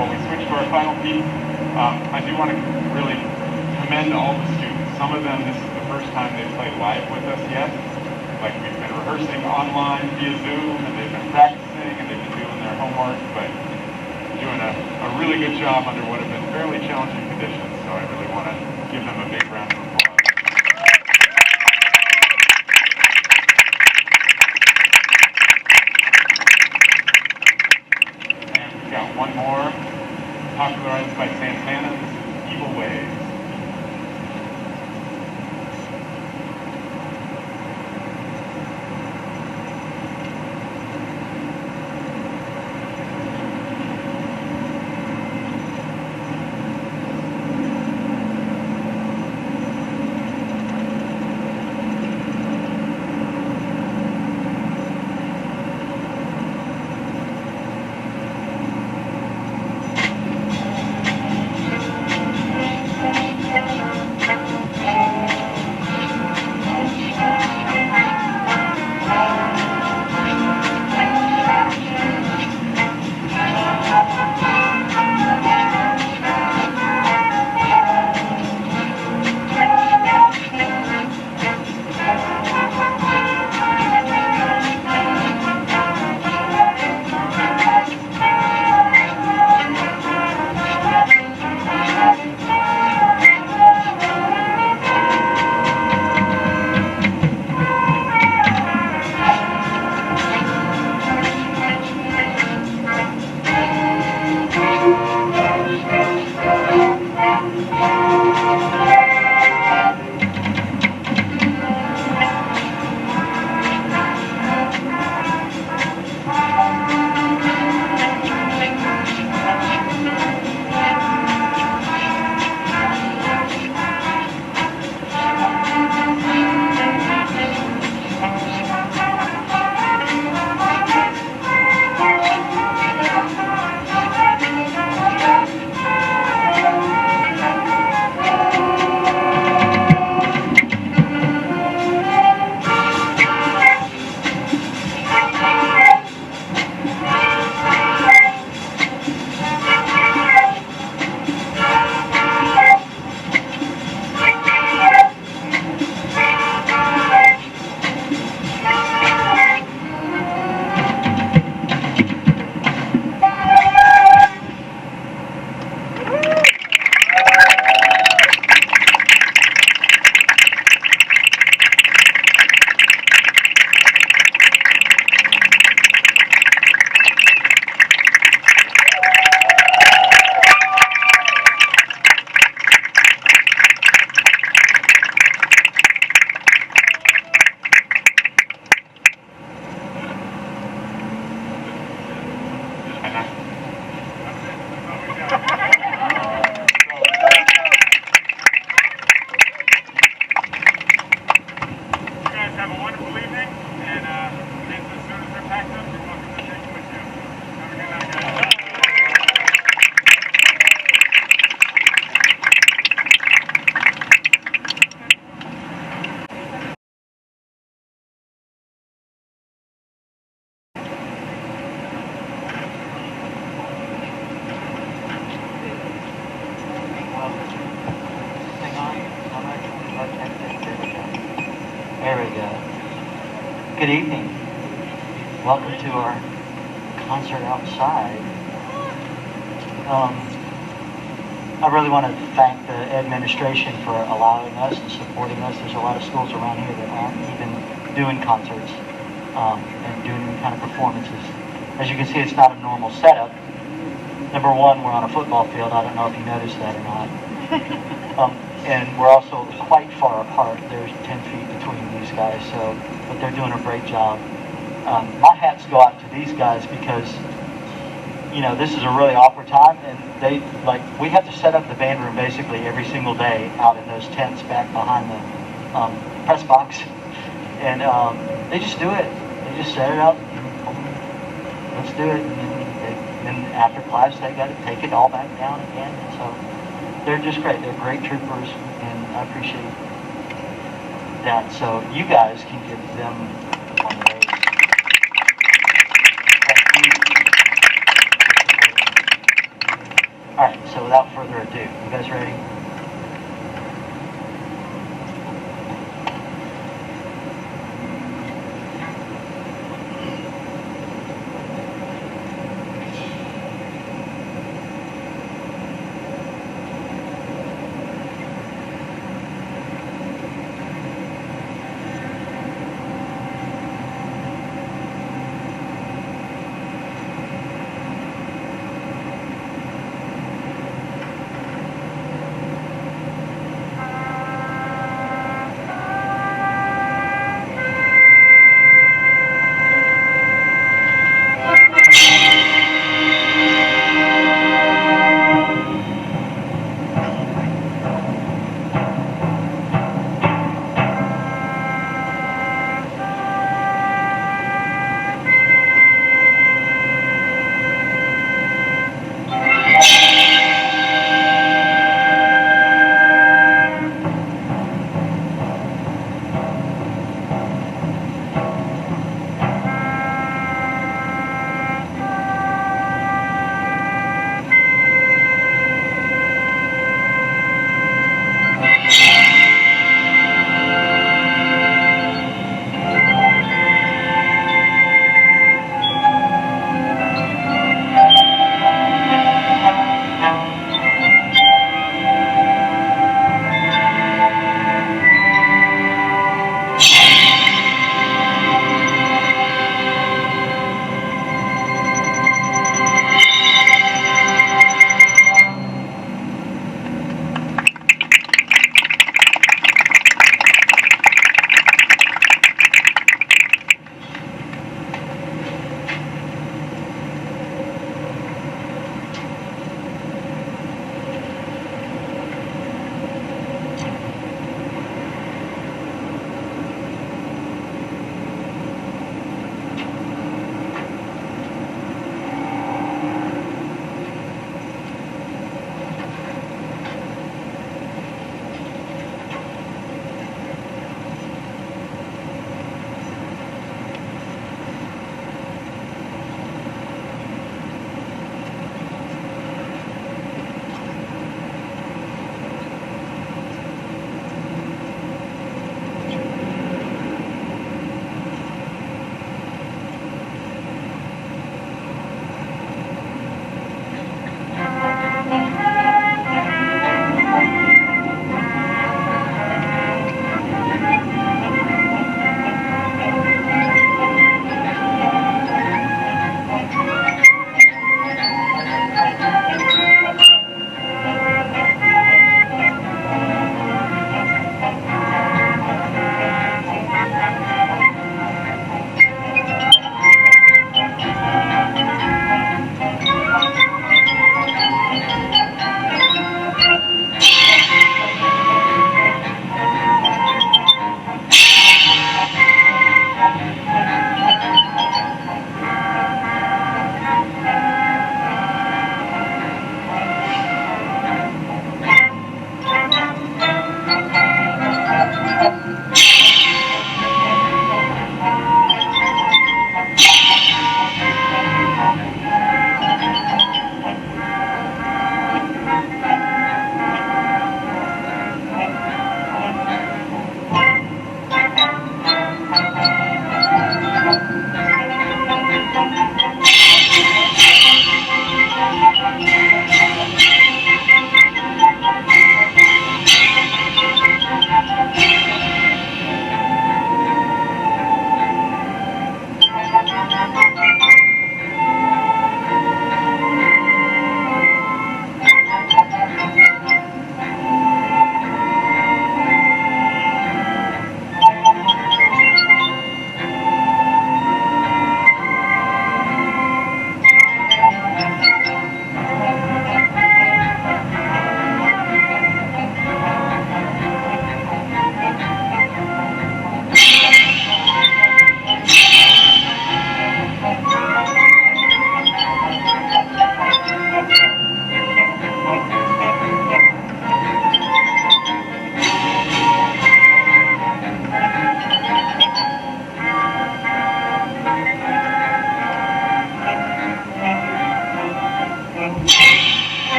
While we switch to our final piece, I do want to really commend all the students. Some of them, this is the first time they've played live with us yet. Like, we've been rehearsing online via Zoom, and they've been practicing, and they've been doing their homework, but doing a really good job under what have been fairly challenging conditions. So I really want to give them a big round of applause. Got one more, popularized by Santana's Evil Ways. There we go. Good evening. Welcome to our concert outside. I really want to thank the administration for allowing us and supporting us. There's a lot of schools around here that aren't even doing concerts and doing any kind of performances. As you can see, it's not a normal setup. Number one, we're on a football field. I don't know if you noticed that or not. And we're also quite far apart. There's 10 feet between these guys, but they're doing a great job. My hats go out to these guys because, you know, this is a really awkward time, and we have to set up the band room basically every single day out in those tents back behind the press box, and they just do it. They just set it up. Let's do it. And then after class, they got to take it all back down again. And so they're just great. They're great troopers, and I appreciate that. So you guys can give them one of those. Thank you. right, so without further ado, you guys ready?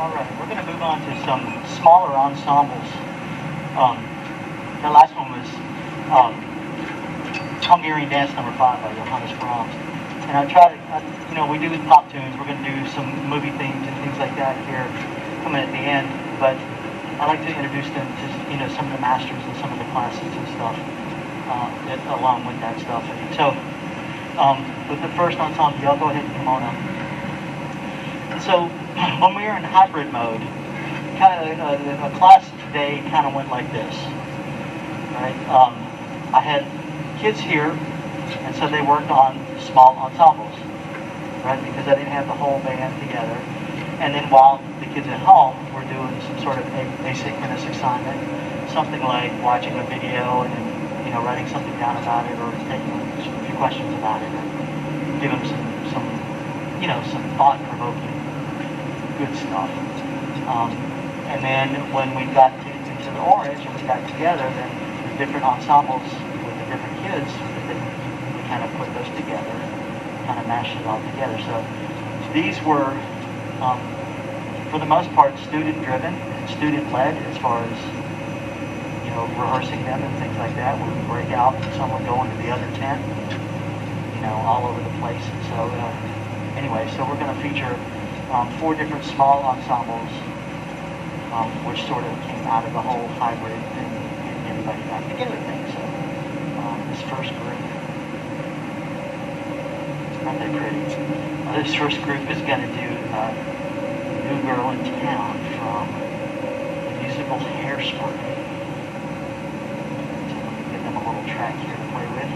All right, we're going to move on to some smaller ensembles. The last one was Hungarian Dance Number 5 by Johannes Brahms. And we do pop tunes. We're going to do some movie themes and things like that here coming at the end. But I like to introduce them to, some of the masters and some of the classics and stuff along with that stuff. And so, with the first ensemble, y'all go ahead and come on up. And so, when we were in hybrid mode, kind of a class day kind of went like this, right? I had kids here, and so they worked on small ensembles, right? Because I didn't have the whole band together. And then while the kids at home were doing some sort of asynchronous assignment, something like watching a video and then, writing something down about it, or taking a few questions about it, or give them some thought-provoking good stuff. And then when we got into the Orange and we got together, then the different ensembles with the different kids, we kind of put those together and kind of mashed it all together. So these were, for the most part, student-driven and student-led as far as, rehearsing them and things like that. We would break out and someone go into the other tent, all over the place. And so, anyway, so we're going to feature 4 different small ensembles, which sort of came out of the whole hybrid thing, getting everybody back together thing. So, this first group, aren't they pretty? This first group is going to do New Girl in Town from the musical Hairspray. So let me give them a little track here to play with.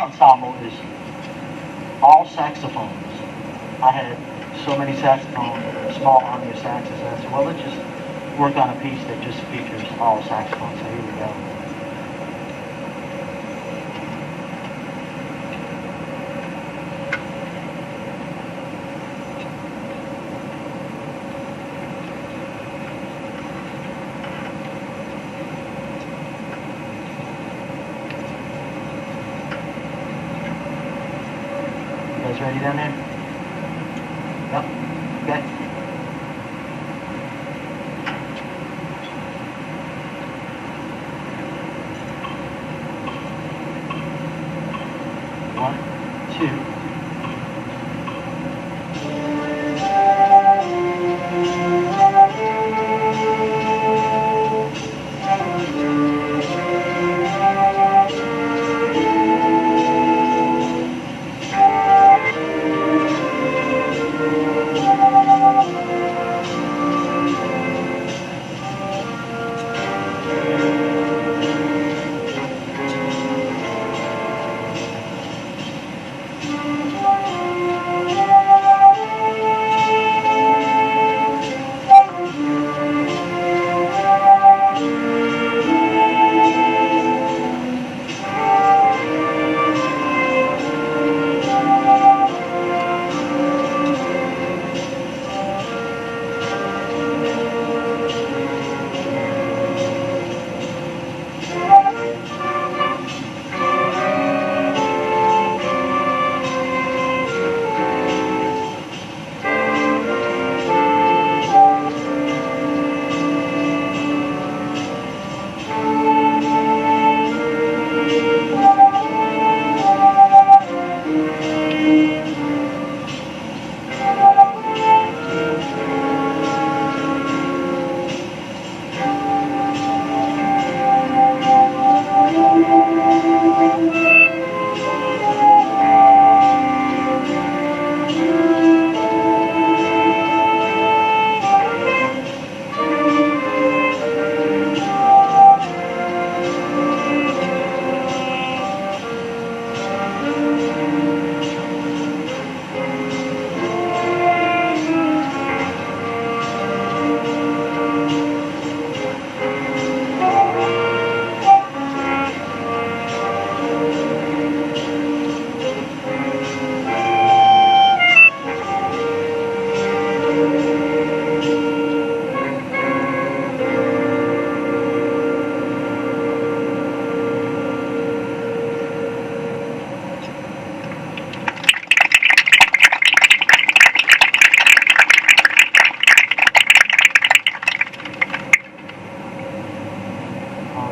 Ensemble is all saxophones. I had so many saxophones, small army of saxes, and I said, well, let's just work on a piece that just features all saxophones. So here we go. You guys ready down there? Yep. Okay. One, two.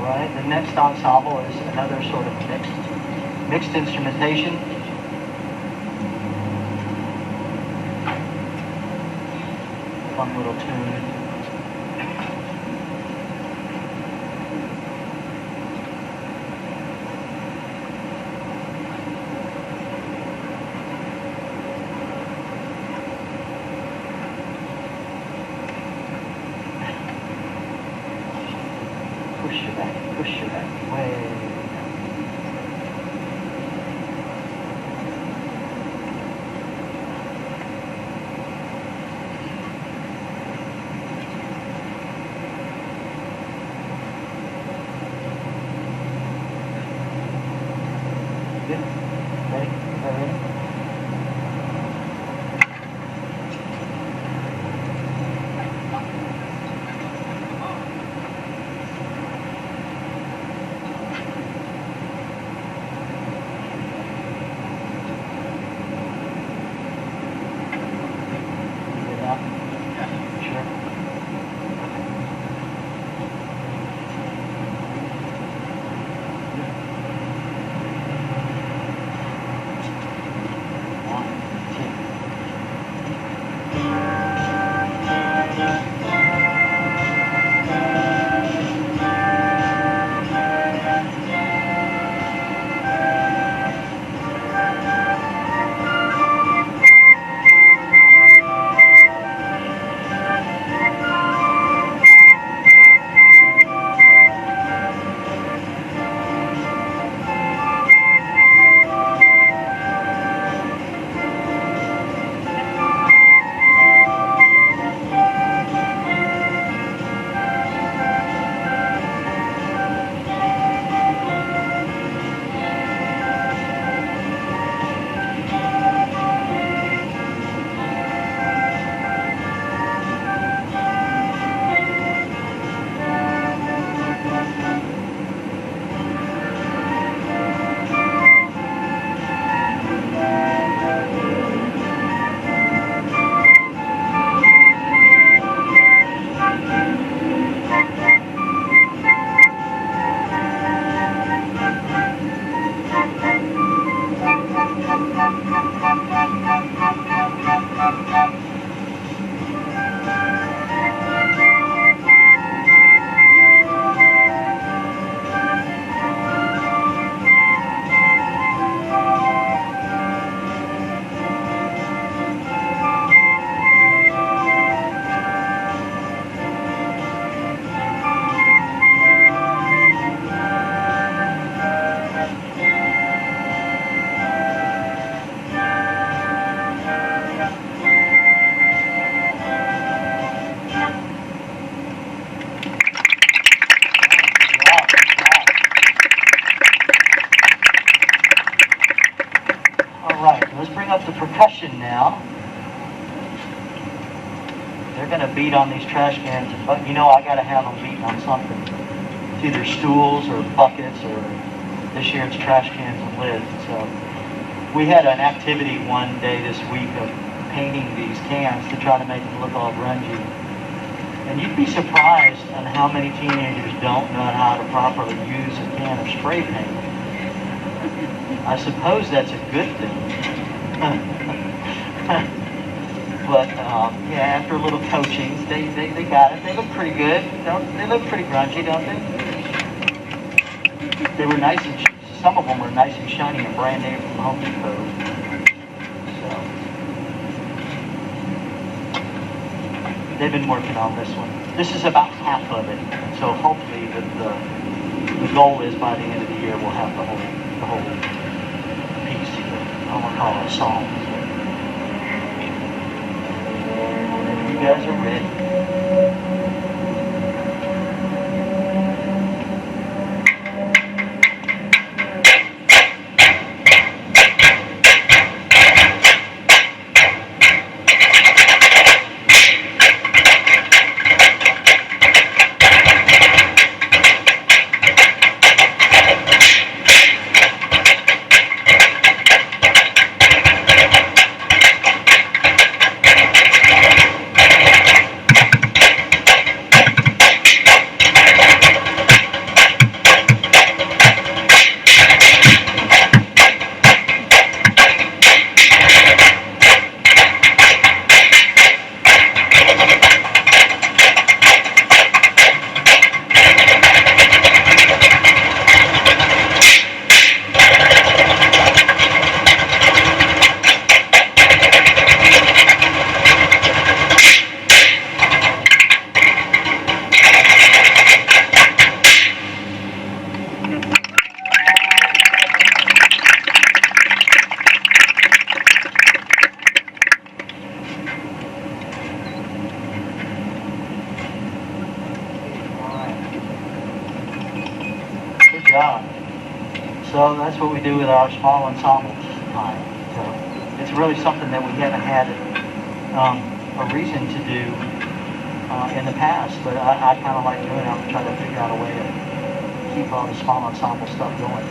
right, the next ensemble is another sort of mixed instrumentation. Fun little tune. Push your back way down. Good. Ready? Everybody ready? Let's bring up the percussion now. They're going to beat on these trash cans, but you know I got to have them beating on something. It's either stools or buckets, or this year it's trash cans and lids. So we had an activity one day this week of painting these cans to try to make them look all grungy. And you'd be surprised on how many teenagers don't know how to properly use a can of spray paint. I suppose that's a good thing. But yeah, after a little coaching, they got it. They look pretty good. They look pretty grungy, don't they? They were nice and some of them were nice and shiny and brand new from Home Depot. So they've been working on this one. This is about half of it. So hopefully the goal is by the end of the year we'll have the whole piece. I don't want to call it a song. You guys are ready. job. So that's what we do with our small ensemble time. So it's really something that we haven't had a reason to do in the past, but I kind of like doing it. I'm trying to figure out a way to keep all the small ensemble stuff going.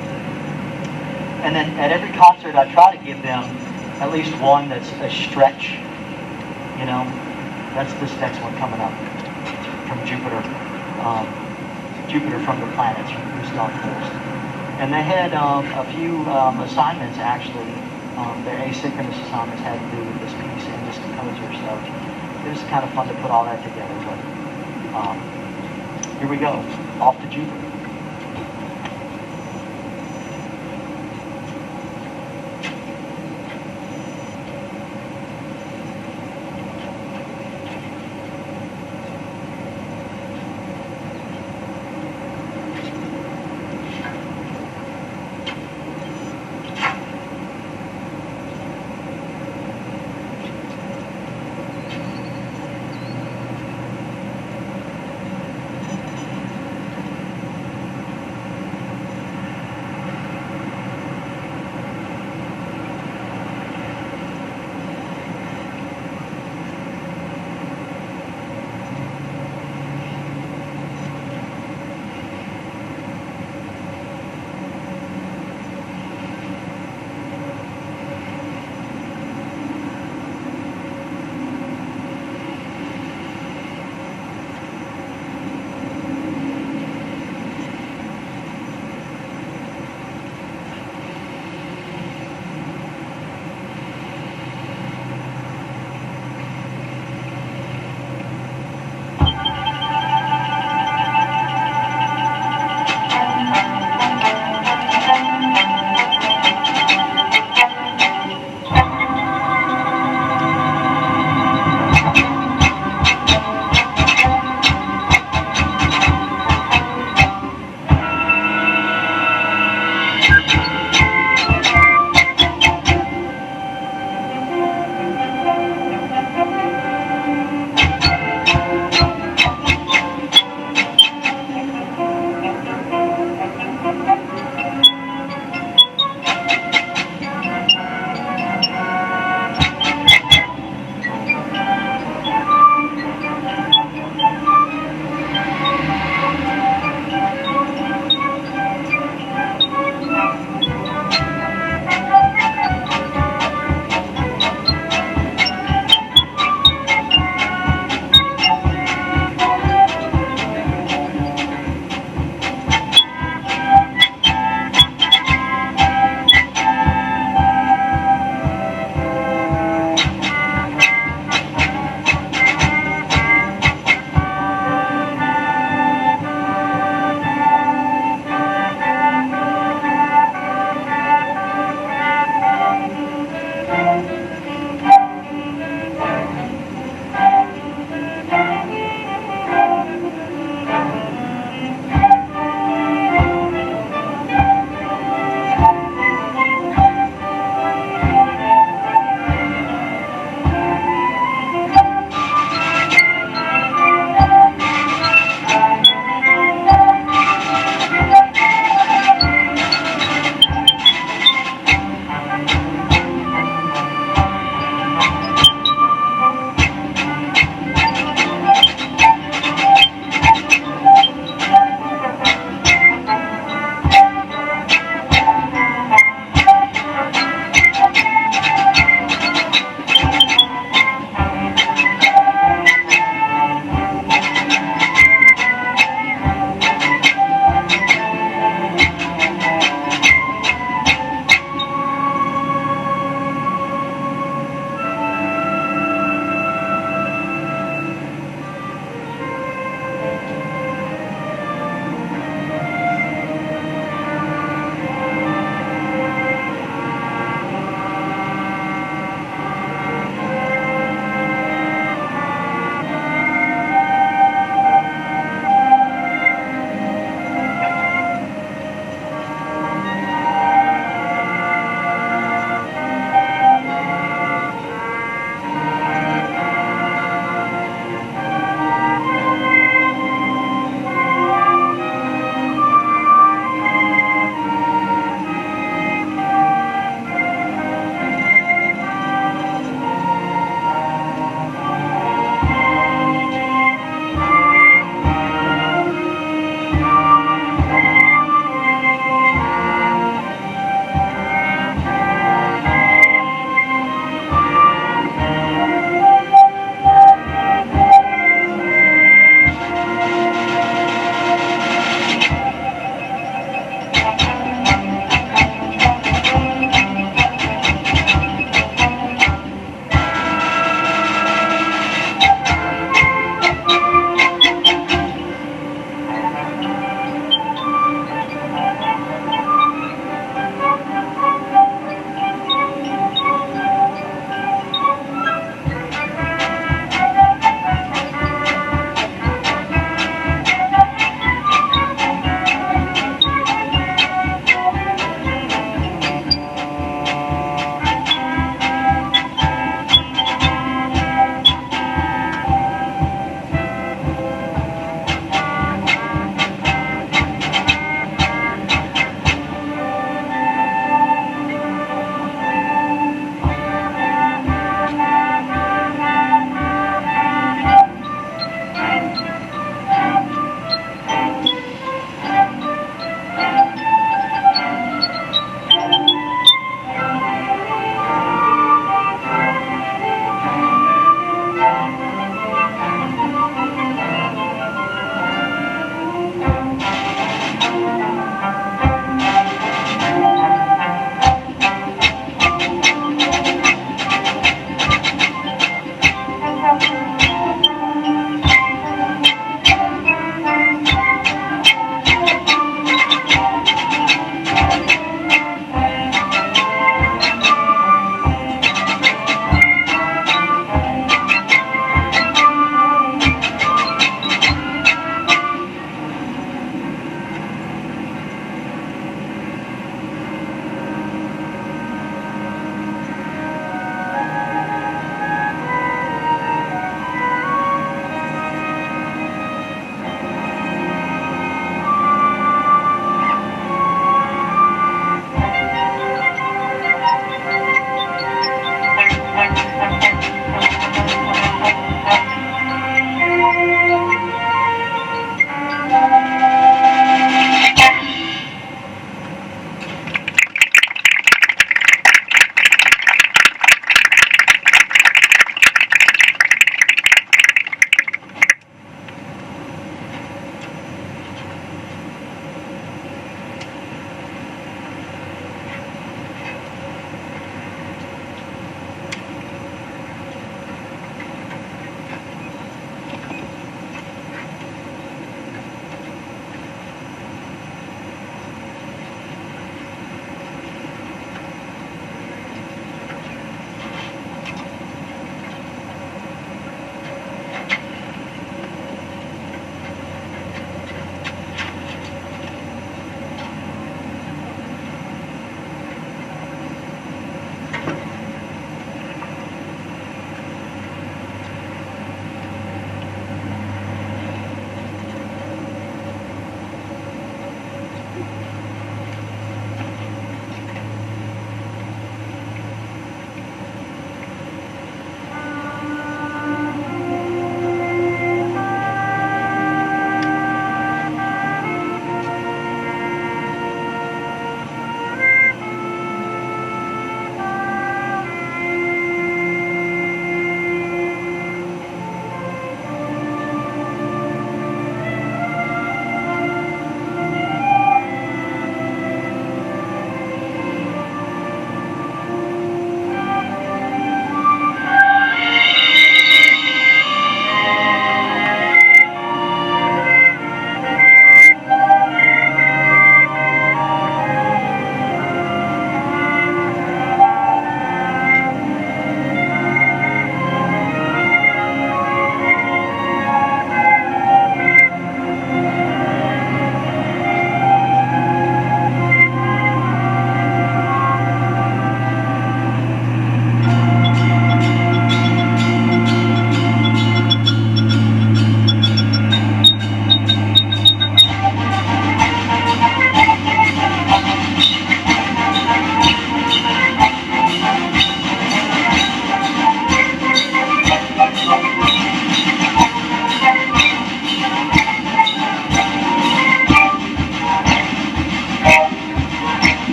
And then at every concert, I try to give them at least one that's a stretch. You know, that's this next one coming up from Jupiter. Jupiter from the Planets from Gustav Holst. And they had a few assignments actually. Their asynchronous assignments had to do with this piece and this composer. So it was kind of fun to put all that together. But here we go, off to Jupiter.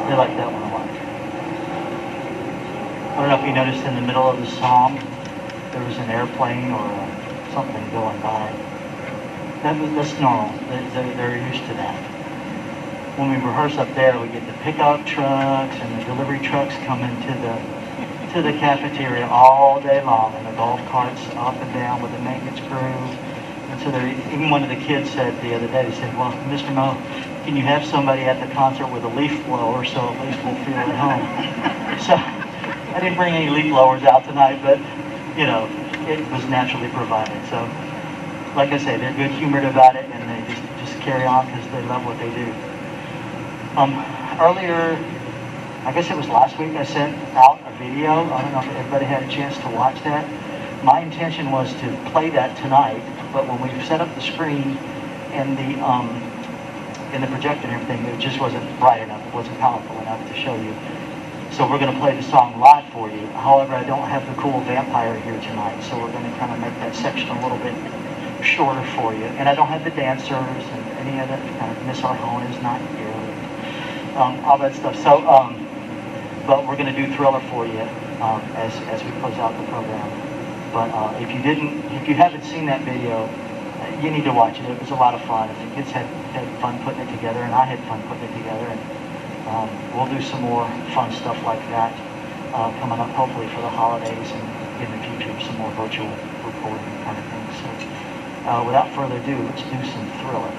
They like that one a lot. I don't know if you noticed in the middle of the song, there was an airplane or something going by. That's normal. They're used to that. When we rehearse up there, we get the pickup trucks and the delivery trucks come into the cafeteria all day long, and the golf carts up and down with the maintenance crew. And so even one of the kids said the other day, they said, well, Mr. Mo, can you have somebody at the concert with a leaf blower so at least we'll feel at home? So I didn't bring any leaf blowers out tonight, but, you know, it was naturally provided. So, like I say, they're good humored about it, and they just carry on because they love what they do. Earlier, I guess it was last week, I sent out a video. I don't know if everybody had a chance to watch that. My intention was to play that tonight, but when we set up the screen and the projector and everything, it just wasn't bright enough. It wasn't powerful enough to show you. So we're going to play the song live for you. However, I don't have the cool vampire here tonight, so we're going to kind of make that section a little bit shorter for you. And I don't have the dancers and any of that kind of Miss Arjona is not here. All that stuff. So, but we're going to do Thriller for you as we close out the program. But if you haven't seen that video, you need to watch it. It was a lot of fun. The kids had fun putting it together, and I had fun putting it together. And we'll do some more fun stuff like that coming up, hopefully for the holidays and in the future, some more virtual recording kind of things. So, without further ado, let's do some Thriller.